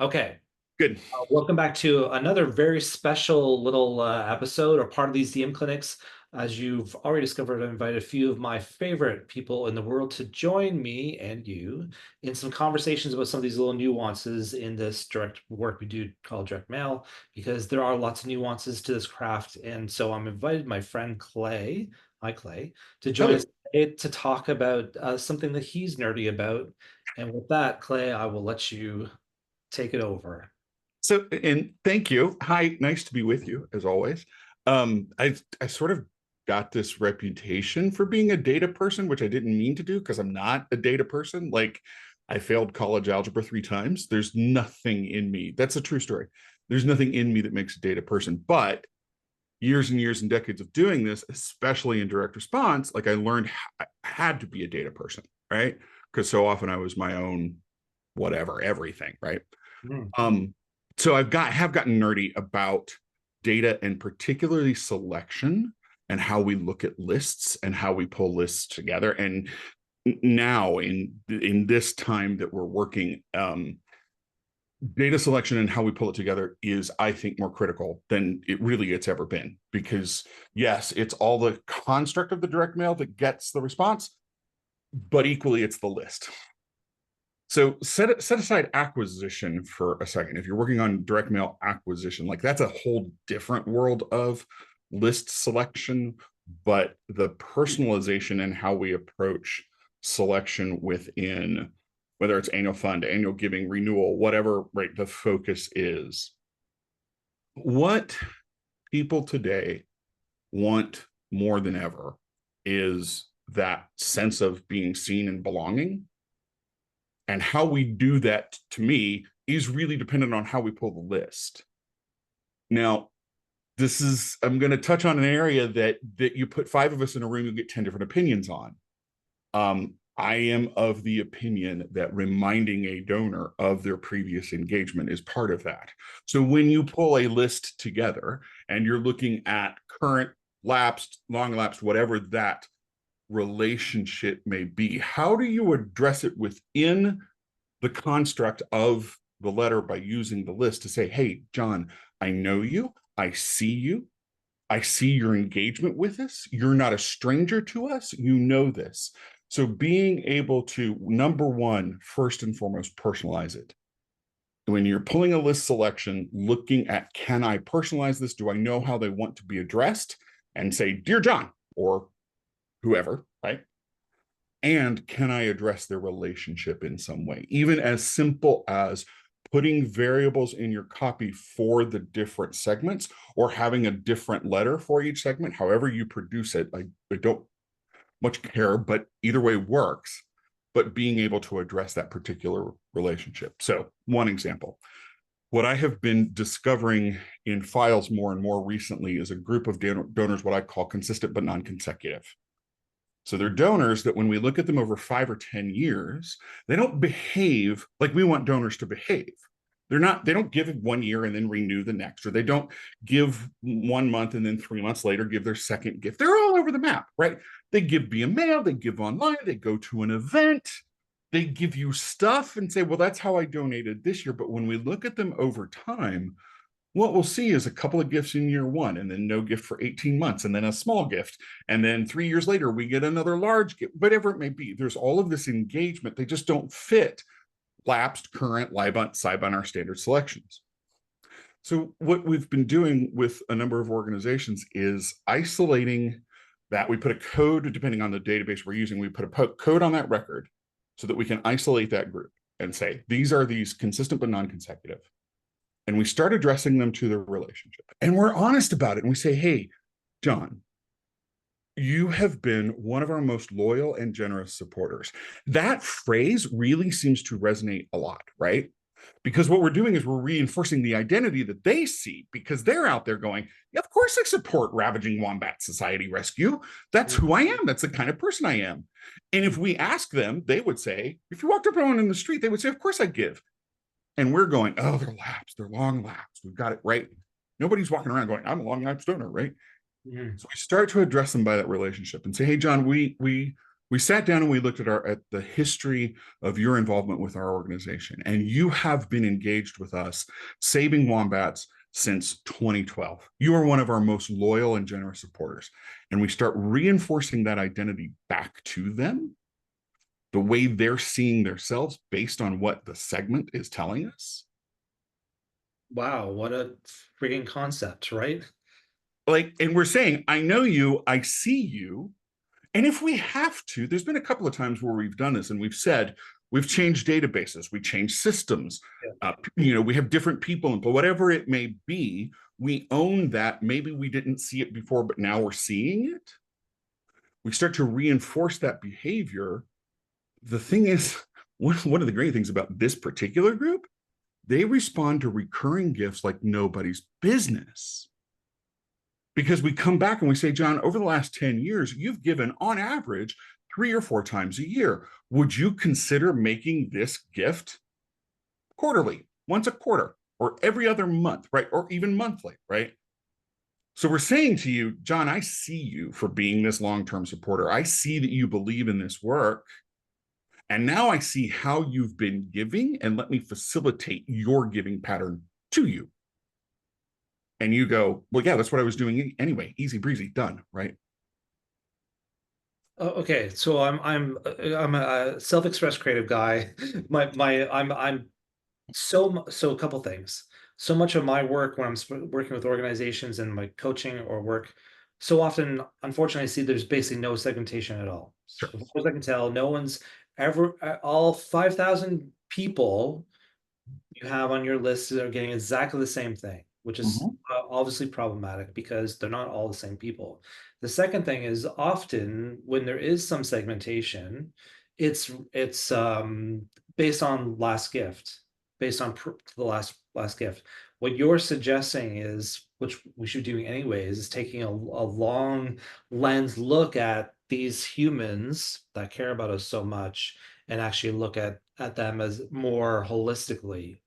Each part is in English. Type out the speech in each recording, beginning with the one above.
Okay. Good. Welcome back to another very special little episode or part of these DM clinics. As you've already discovered, I've invited a few of my favorite people in the world to join me and you in some conversations about some of these little nuances in this direct work we do called direct mail, because there are lots of nuances to this craft. And so I'm invited my friend Clay, hi Clay, to join us Hello. today to talk about something that he's nerdy about. And with that, Clay, I will let you take it over. And thank you. Hi, nice to be with you as always. I sort of got this reputation for being a data person, which I didn't mean to do because I'm not a data person. Like I failed college algebra 3 times. There's nothing in me. That's a true story. There's nothing in me that makes a data person. But years and years and decades of doing this, especially in direct response, like I learned I had to be a data person, right? Because so often I was my own whatever, everything, right? Hmm. Um, so have gotten nerdy about data and particularly selection and how we look at lists and how we pull lists together. And now in this time that we're working, data selection and how we pull it together is, I think, more critical than it really it's ever been. Because yes, it's all the construct of the direct mail that gets the response, but equally it's the list. So set aside acquisition for a second. If you're working on direct mail acquisition, like that's a whole different world of list selection, but the personalization and how we approach selection within whether it's annual fund, annual giving, renewal, whatever, right, the focus is. What people today want more than ever is that sense of being seen and belonging, and how we do that, to me, is really dependent on how we pull the list. Now, I'm going to touch on an area that you put 5 of us in a room, you get 10 different opinions on. I am of the opinion that reminding a donor of their previous engagement is part of that. So when you pull a list together and you're looking at current, lapsed, long lapsed, whatever that relationship may be, how do you address it within the construct of the letter by using the list to say, hey, John, I know you, I see you, I see your engagement with us. You're not a stranger to us. You know this. So being able to, number one, first and foremost, personalize it. When you're pulling a list selection, looking at, can I personalize this? Do I know how they want to be addressed? And say, dear John, or whoever, right? And can I address their relationship in some way, even as simple as putting variables in your copy for the different segments or having a different letter for each segment, however you produce it. I don't much care, but either way works. But being able to address that particular relationship. So one example, what I have been discovering in files more and more recently is a group of donors, what I call consistent but non-consecutive. So they're donors that when we look at them over 5 or 10 years, they don't behave like we want donors to behave. They don't give 1 year and then renew the next, or they don't give 1 month and then 3 months later give their second gift. They're all over the map, right? They give via mail, they give online, they go to an event, they give you stuff and say, well, that's how I donated this year. But when we look at them over time, what we'll see is a couple of gifts in year one and then no gift for 18 months and then a small gift. And then 3 years later, we get another large gift, whatever it may be. There's all of this engagement. They just don't fit lapsed, current, LIBON, SIBON, our standard selections. So what we've been doing with a number of organizations is isolating that. We put a code, depending on the database we're using, we put a code on that record so that we can isolate that group and say, these are these consistent but non-consecutive. And we start addressing them to their relationship. And we're honest about it. And we say, hey, John, you have been one of our most loyal and generous supporters. That phrase really seems to resonate a lot, right? Because what we're doing is we're reinforcing the identity that they see, because they're out there going, yeah, of course I support Ravaging Wombat Society Rescue. That's who I am. That's the kind of person I am. And if we ask them, they would say, if you walked up on in the street, they would say, of course I give. And we're going, oh, they're lapsed, they're long lapsed. We've got it right. Nobody's walking around going, I'm a long lapsed donor, right? Mhm. So we start to address them by that relationship and say, hey, John, we We sat down and we looked at the history of your involvement with our organization, and you have been engaged with us saving wombats since 2012. You are one of our most loyal and generous supporters, and we start reinforcing that identity back to them, the way they're seeing themselves based on what the segment is telling us. Wow, what a freaking concept, right? Like, and we're saying, I know you, I see you. And if we have to, there's been a couple of times where we've done this and we've said, we've changed databases, we changed systems, we have different people, but whatever it may be, we own that. Maybe we didn't see it before, but now we're seeing it. We start to reinforce that behavior. The thing is, one of the great things about this particular group, they respond to recurring gifts like nobody's business. Because we come back and we say, John, over the last 10 years, you've given on average 3 or 4 times a year. Would you consider making this gift quarterly, once a quarter, or every other month, right? Or even monthly, right? So we're saying to you, John, I see you for being this long-term supporter. I see that you believe in this work. And now I see how you've been giving, and let me facilitate your giving pattern to you. And you go, well, yeah, that's what I was doing anyway. Easy breezy, done, right? Okay, so I'm a self-expressed creative guy. I'm so a couple things. So much of my work when I'm working with organizations and my coaching or work, so often, unfortunately, I see there's basically no segmentation at all. Sure. So as far as I can tell, no one's ever all 5,000 people you have on your list are getting exactly the same thing, which is Mhm. obviously problematic because they're not all the same people. The second thing is often when there is some segmentation, it's based on last gift, based on the last gift. What you're suggesting is, which we should be doing anyways, is taking a long lens look at these humans that care about us so much and actually look at them as more holistically,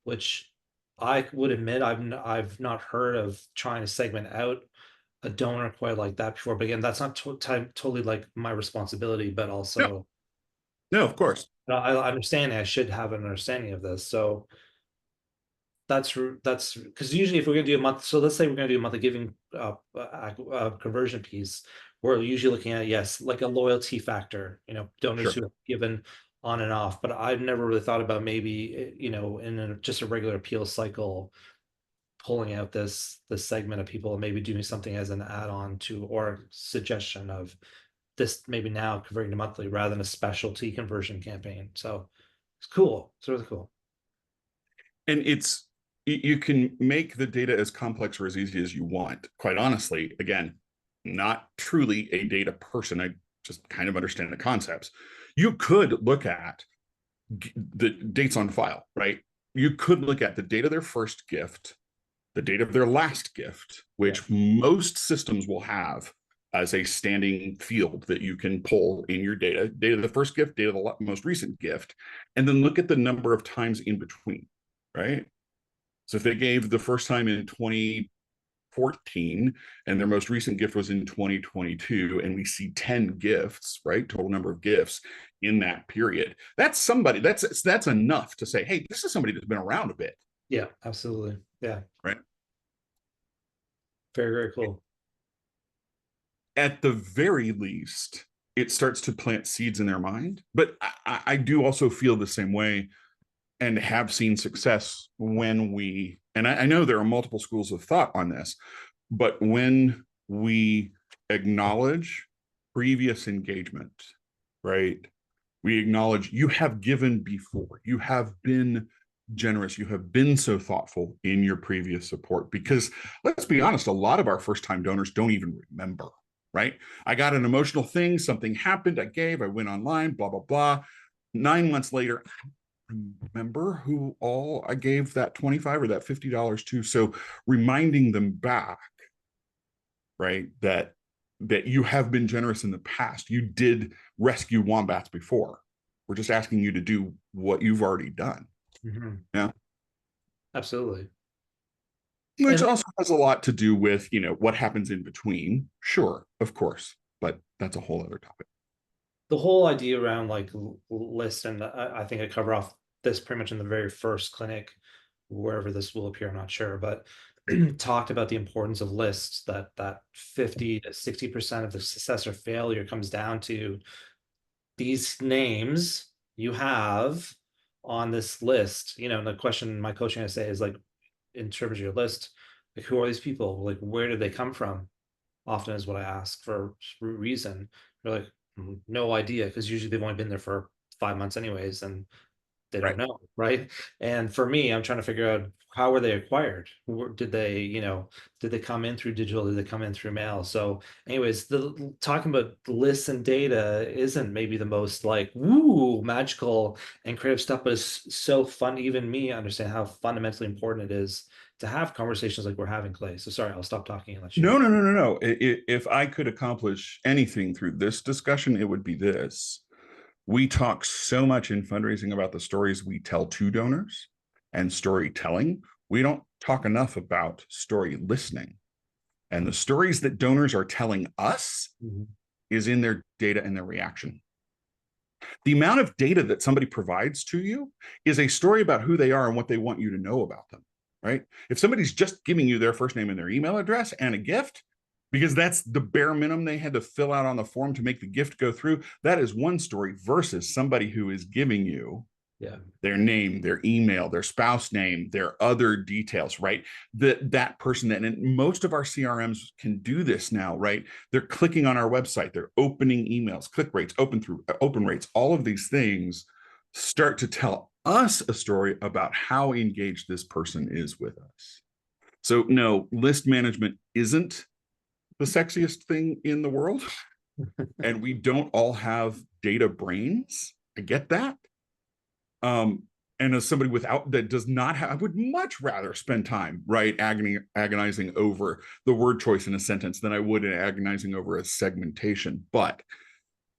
which I would admit I've not heard of trying to segment out a donor quite like that before. But again, that's not totally like my responsibility, but No, also no, of course. I understand I should have an understanding of this. So that's because usually if we're going to do a month, so let's say we're going to do a monthly giving conversion piece, we're usually looking at, yes, like a loyalty factor, donors Sure. who have given on and off. But I've never really thought about maybe in just a regular appeal cycle, pulling out this segment of people and maybe doing something as an add-on to or suggestion of this, maybe now converting to monthly rather than a specialty conversion campaign. So it's cool. It's really cool. And you can make the data as complex or as easy as you want. Quite honestly, again, not truly a data person. I just kind of understand the concepts. You could look at the dates on file, right? You could look at the date of their first gift, the date of their last gift, Yeah. which most systems will have as a standing field that you can pull in your data, date of the first gift, date of the most recent gift, and then look at the number of times in between, right? So if they gave the first time in 2014 and their most recent gift was in 2022, and we see 10 gifts, right? Total number of gifts in that period. That's somebody, that's enough to say, hey, this is somebody that's been around a bit. Yeah, absolutely. Yeah. Right. Very, very cool. At the very least, it starts to plant seeds in their mind. But I do also feel the same way and have seen success when we, and I know there are multiple schools of thought on this, but when we acknowledge previous engagement, right? We acknowledge you have given before, you have been generous, you have been so thoughtful in your previous support. Because let's be honest, a lot of our first time donors don't even remember, right? I got an emotional thing, something happened, I gave, I went online, blah, blah, blah. 9 months later, remember who all I gave that 25 or that $50 to. So reminding them back, right, that you have been generous in the past. You did rescue wombats before. We're just asking you to do what you've already done. Mhm. Yeah. Absolutely. Which And also has a lot to do with, what happens in between. Sure, of course, but that's a whole other topic. the whole idea around like lists, and I think I cover off this pretty much in the very first clinic, wherever this will appear, I'm not sure, but talked about the importance of lists, that 50 to 60% of the success or failure comes down to these names you have on this list. And the question my coaching I say is like, in terms of your list, like who are these people? Like where did they come from? Often is what I ask for reason. They're like, no idea, because usually they've only been there for 5 months anyways, and they don't Right. know, right? And for me, I'm trying to figure out how were they acquired? Did they, did they come in through digital? Did they come in through mail? So, anyways, the talking about lists and data isn't maybe the most like woo magical and creative stuff, but it's so fun. Even me understand how fundamentally important it is to have conversations like we're having, Clay. So sorry, I'll stop talking and let you. No, no, no, no, no. If I could accomplish anything through this discussion, it would be this. We talk so much in fundraising about the stories we tell to donors and storytelling. We don't talk enough about story listening. And the stories that donors are telling us Mhm. is in their data and their reaction. The amount of data that somebody provides to you is a story about who they are and what they want you to know about them, right? If somebody's just giving you their first name and their email address and a gift, because that's the bare minimum they had to fill out on the form to make the gift go through, that is one story versus somebody who is giving you Yeah. their name, their email, their spouse name, their other details, right? That person and most of our CRMs can do this now, right? They're clicking on our website, they're opening emails, click rates, open rates, all of these things start to tell us a story about how engaged this person is with us. So no, list management isn't the sexiest thing in the world. And we don't all have data brains. I get that. Um, and as somebody without that does not have, I would much rather spend time, right, agonizing over the word choice in a sentence than I would in agonizing over a segmentation. But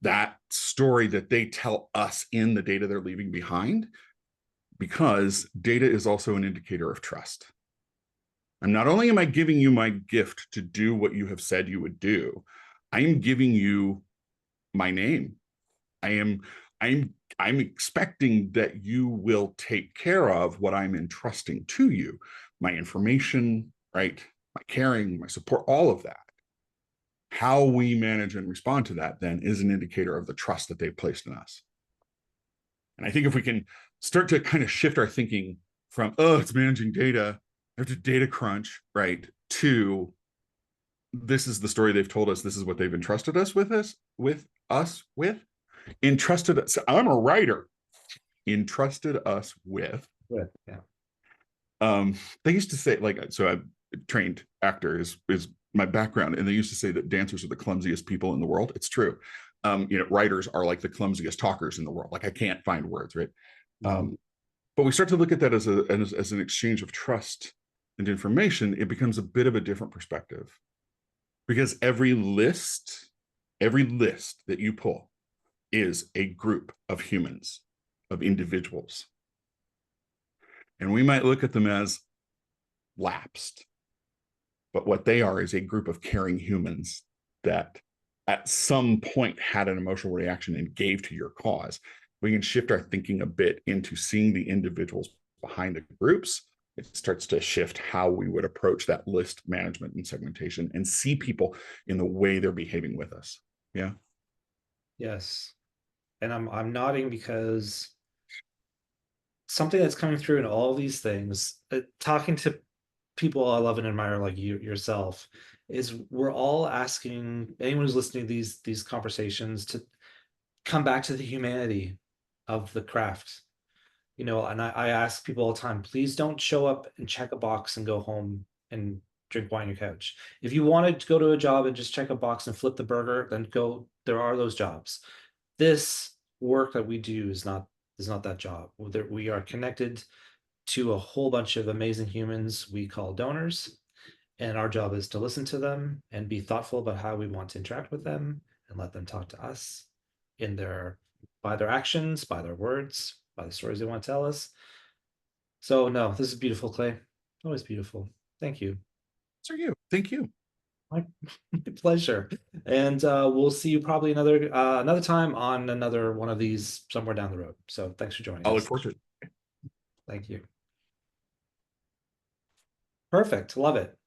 that story that they tell us in the data they're leaving behind, because data is also an indicator of trust. And not only am I giving you my gift to do what you have said you would do, I am giving you my name. I am I'm expecting that you will take care of what I'm entrusting to you, my information, right? My caring, my support, all of that. How we manage and respond to that then is an indicator of the trust that they've placed in us. And I think if we can start to kind of shift our thinking from, oh, it's managing data, I have to data crunch, right, to this is the story they've told us, this is what they've entrusted us with entrusted us. I'm a writer. Entrusted us with. Good. Yeah. Um, they used to say, like, so I trained actor is my background, and they used to say that dancers are the clumsiest people in the world. It's true. Writers are like the clumsiest talkers in the world. Like I can't find words, right? Mhm. But we start to look at that as an exchange of trust and information. It becomes a bit of a different perspective because every list that you pull is a group of humans, of individuals. And we might look at them as lapsed, but what they are is a group of caring humans that at some point had an emotional reaction and gave to your cause. We can shift our thinking a bit into seeing the individuals behind the groups. It starts to shift how we would approach that list management and segmentation and see people in the way they're behaving with us. Yeah. Yes. And I'm nodding because something that's coming through in all these things, talking to people I love and admire like you yourself, is we're all asking anyone who's listening to these conversations to come back to the humanity of the craft. And I ask people all the time, please don't show up and check a box and go home and drink wine on your couch. If you wanted to go to a job and just check a box and flip the burger, then go. There are those jobs. This work that we do is not that job. We are connected to a whole bunch of amazing humans we call donors, and our job is to listen to them and be thoughtful about how we want to interact with them and let them talk to us in their by their actions, by their words, by the stories they want to tell us. So no, this is beautiful, Clay. Always beautiful. Thank you. So you. Thank you. My, my pleasure. And we'll see you probably another time on another one of these somewhere down the road. So thanks for joining I'll look us. forward to it. Thank you. Perfect. Love it.